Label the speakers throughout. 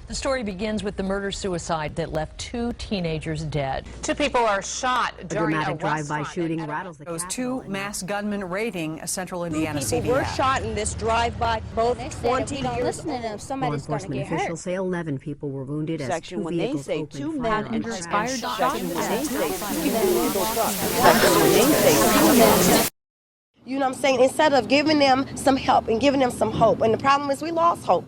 Speaker 1: The story begins with the murder-suicide that left 2 teenagers dead.
Speaker 2: 2 people are shot during a
Speaker 3: dramatic drive-by shooting rattles the
Speaker 4: Those
Speaker 3: Capitol
Speaker 4: 2 mass gunmen raiding a central
Speaker 5: 2
Speaker 4: Indiana
Speaker 5: people
Speaker 4: CVS.
Speaker 5: were shot in this drive-by, both
Speaker 6: They said
Speaker 5: 20
Speaker 6: if we don't
Speaker 5: years
Speaker 6: listen to them,
Speaker 5: old.
Speaker 3: Law
Speaker 6: somebody's going to
Speaker 3: enforcement
Speaker 6: get
Speaker 3: officials
Speaker 6: hurt.
Speaker 3: say 11 people were wounded as
Speaker 5: Section
Speaker 3: 2
Speaker 5: when they
Speaker 3: vehicles
Speaker 5: say
Speaker 3: opened
Speaker 5: 2
Speaker 3: fire
Speaker 5: men
Speaker 3: on
Speaker 5: inspired
Speaker 3: traffic.
Speaker 5: Section when they say 2 men in little trucks. Section when they say 2 men. You know what I'm saying? Instead of giving them some help and giving them some hope. And the problem is we lost hope.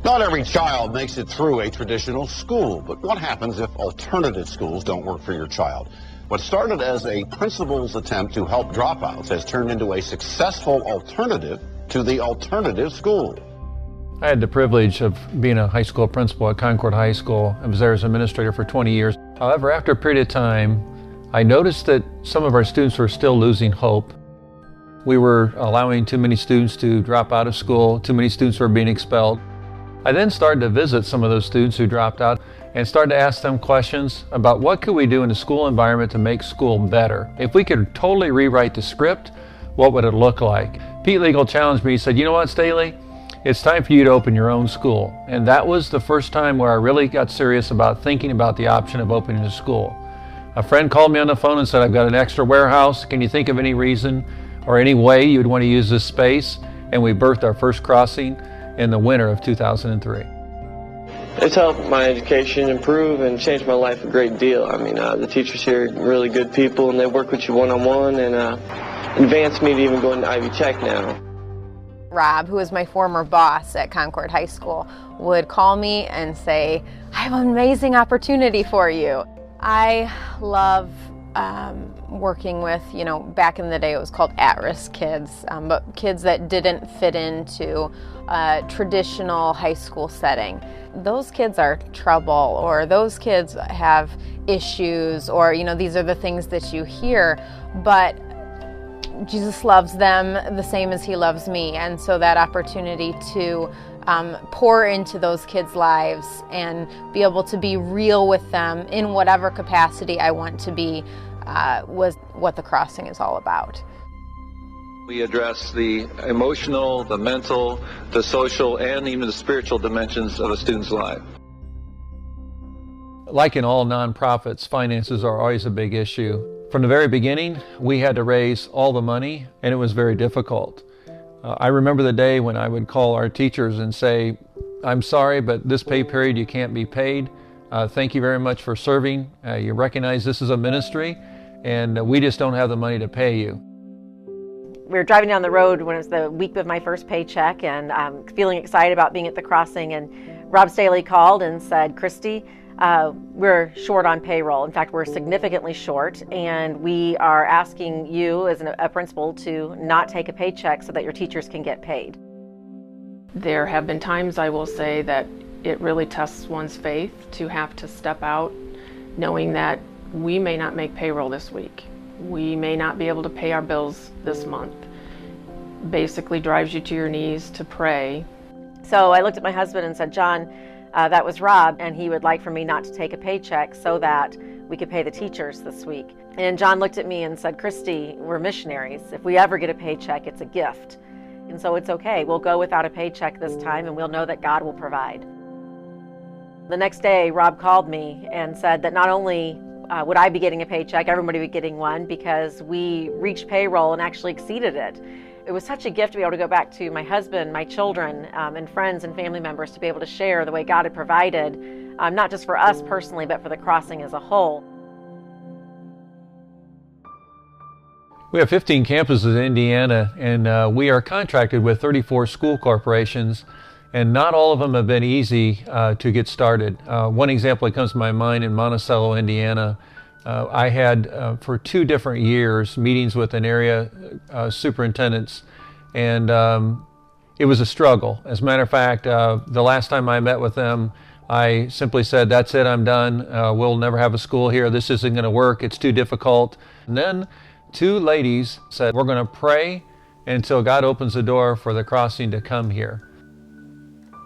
Speaker 7: Not every child makes it through a traditional school, but what happens if alternative schools don't work for your child? What started as a principal's attempt to help dropouts has turned into a successful alternative to the alternative school.
Speaker 8: I had the privilege of being a high school principal at Concord High School. I was there as administrator for 20 years. However, after a period of time, I noticed that some of our students were still losing hope. We were allowing too many students to drop out of school, too many students were being expelled. I then started to visit some of those students who dropped out and started to ask them questions about what could we do in the school environment to make school better. If we could totally rewrite the script, what would it look like? Pete Legal challenged me. He said, "You know what, Staley? It's time for you to open your own school." And that was the first time where I really got serious about thinking about the option of opening a school. A friend called me on the phone and said, "I've got an extra warehouse. Can you think of any reason or any way you'd want to use this space?" And we birthed our first crossing in the winter of 2003.
Speaker 9: It's helped my education improve and changed my life a great deal. I mean, the teachers here are really good people, and they work with you one-on-one and advanced me to even go into Ivy Tech now.
Speaker 10: Rob, who was my former boss at Concord High School, would call me and say, "I have an amazing opportunity for you." I love working with, back in the day it was called at-risk kids, but kids that didn't fit into a traditional high school setting. Those kids are trouble, or those kids have issues, or these are the things that you hear, but Jesus loves them the same as he loves me, and so that opportunity to pour into those kids' lives and be able to be real with them in whatever capacity I want to be was what the Crossing is all about.
Speaker 11: We address the emotional, the mental, the social, and even the spiritual dimensions of a student's life.
Speaker 8: Like in all nonprofits, finances are always a big issue. From the very beginning, we had to raise all the money, and it was very difficult. I remember the day when I would call our teachers and say, "I'm sorry, but this pay period you can't be paid. Thank you very much for serving. You recognize this is a ministry, and we just don't have the money to pay you."
Speaker 12: We were driving down the road when it was the week of my first paycheck, and feeling excited about being at the Crossing, and Rob Staley called and said, "Christy, we're short on payroll. In fact, we're significantly short, and we are asking you as a principal to not take a paycheck so that your teachers can get paid."
Speaker 13: There have been times, I will say, that it really tests one's faith to have to step out knowing that we may not make payroll this week. We may not be able to pay our bills this month. Basically drives you to your knees to pray.
Speaker 12: So I looked at my husband and said, "John, that was Rob, and he would like for me not to take a paycheck so that we could pay the teachers this week." And John looked at me and said, "Christy, we're missionaries. If we ever get a paycheck, it's a gift. And so it's okay. We'll go without a paycheck this time, and we'll know that God will provide." The next day, Rob called me and said that not only would I be getting a paycheck, everybody would be getting one, because we reached payroll and actually exceeded it. It was such a gift to be able to go back to my husband, my children, and friends and family members to be able to share the way God had provided, not just for us personally, but for the Crossing as a whole.
Speaker 8: We have 15 campuses in Indiana, and we are contracted with 34 school corporations, and not all of them have been easy to get started. One example that comes to my mind in Monticello, Indiana, I had for 2 different years meetings with an area superintendents, and it was a struggle. As a matter of fact, the last time I met with them, I simply said, "That's it, I'm done. We'll never have a school here. This isn't going to work. It's too difficult." And then 2 ladies said, "We're going to pray until God opens the door for the Crossing to come here."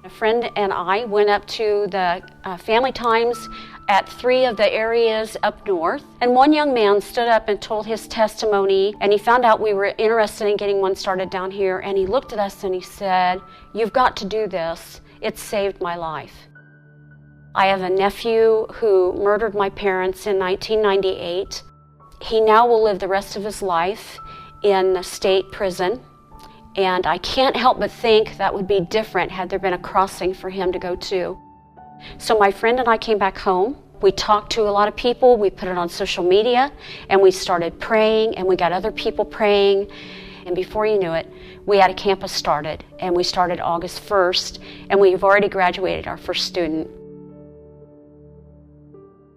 Speaker 6: A friend and I went up to the Family Times at 3 of the areas up north. And one young man stood up and told his testimony, and he found out we were interested in getting one started down here, and he looked at us and he said, "You've got to do this. It saved my life." I have a nephew who murdered my parents in 1998. He now will live the rest of his life in the state prison, and I can't help but think that would be different had there been a crossing for him to go to. So my friend and I came back home. We talked to a lot of people, we put it on social media, and we started praying, and we got other people praying, and before you knew it, we had a campus started, and we started August 1st, and we've already graduated our first student.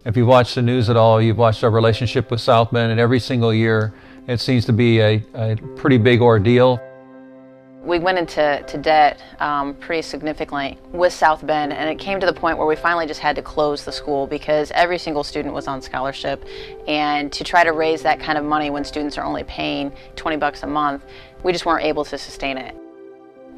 Speaker 8: If you've watched the news at all, you've watched our relationship with South Bend, and every single year it seems to be a pretty big ordeal.
Speaker 14: We went into debt pretty significantly with South Bend, and it came to the point where we finally just had to close the school because every single student was on scholarship, and to try to raise that kind of money when students are only paying $20 a month, we just weren't able to sustain it.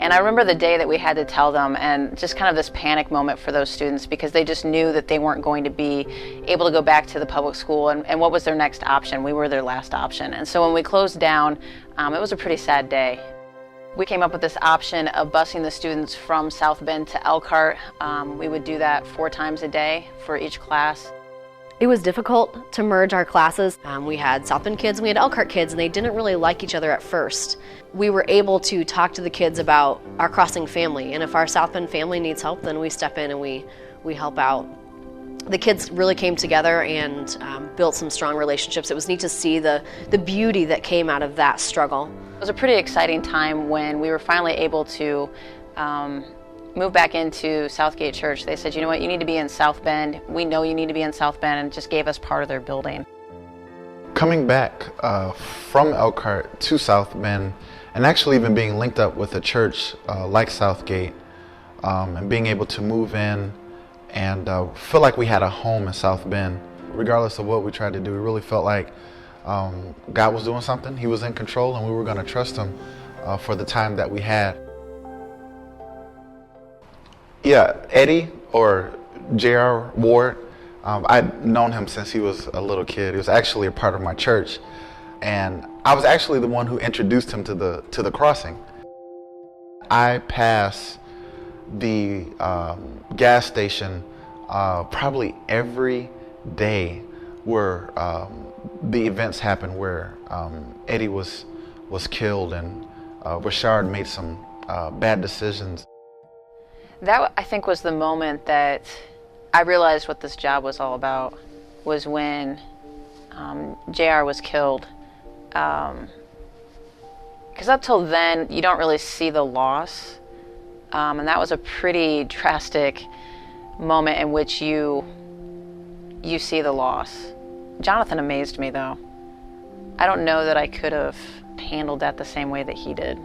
Speaker 14: And I remember the day that we had to tell them, and just kind of this panic moment for those students because they just knew that they weren't going to be able to go back to the public school, and what was their next option? We were their last option. And so when we closed down, it was a pretty sad day. We came up with this option of busing the students from South Bend to Elkhart. We would do that 4 times a day for each class.
Speaker 15: It was difficult to merge our classes. We had South Bend kids and we had Elkhart kids, and they didn't really like each other at first. We were able to talk to the kids about our crossing family, and if our South Bend family needs help, then we step in and we help out. The kids really came together and built some strong relationships. It was neat to see the beauty that came out of that struggle.
Speaker 14: It was a pretty exciting time when we were finally able to move back into Southgate Church. They said, you know what, you need to be in South Bend. We know you need to be in South Bend, and just gave us part of their building.
Speaker 16: Coming back from Elkhart to South Bend, and actually even being linked up with a church like Southgate, and being able to move in and feel like we had a home in South Bend. Regardless of what we tried to do, we really felt like God was doing something. He was in control, and we were going to trust Him for the time that we had. Yeah, Eddie, or J.R. Ward, I'd known him since he was a little kid. He was actually a part of my church, and I was actually the one who introduced him to the crossing. I pass the gas station probably every day where the events happened, where Eddie was killed and Rashard made some bad decisions.
Speaker 14: That, I think, was the moment that I realized what this job was all about, was when JR was killed. Because up till then, you don't really see the loss. And that was a pretty drastic moment in which you see the loss. Jonathan amazed me, though. I don't know that I could have handled that the same way that he did.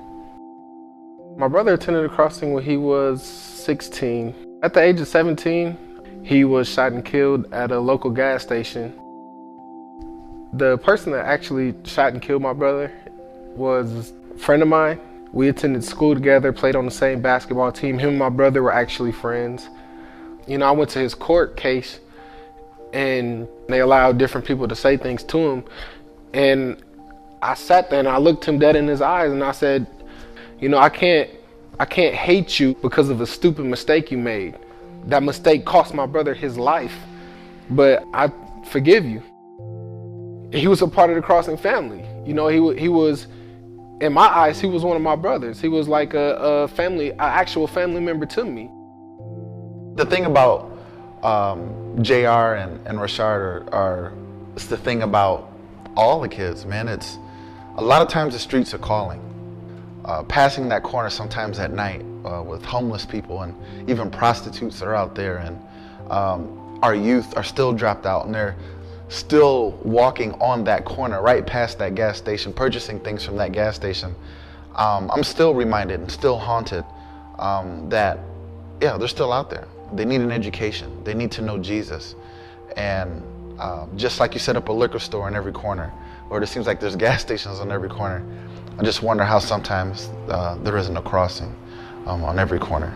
Speaker 17: My brother attended a crossing when he was 16. At the age of 17, he was shot and killed at a local gas station. The person that actually shot and killed my brother was a friend of mine. We attended school together, played on the same basketball team. Him and my brother were actually friends. You know, I went to his court case, and they allowed different people to say things to him. And I sat there and I looked him dead in his eyes and I said, you know, I can't hate you because of a stupid mistake you made. That mistake cost my brother his life, but I forgive you. He was a part of the crossing family. You know, he was, in my eyes, he was one of my brothers. He was like a family, an actual family member to me.
Speaker 16: The thing about JR and Rashard it's the thing about all the kids, man. It's a lot of times the streets are calling. Passing that corner sometimes at night with homeless people and even prostitutes are out there, and our youth are still dropped out and they're still walking on that corner right past that gas station, purchasing things from that gas station. I'm still reminded and still haunted that, yeah, they're still out there. They need an education. They need to know Jesus. And just like you set up a liquor store in every corner, or it seems like there's gas stations on every corner, I just wonder how sometimes there isn't a crossing on every corner.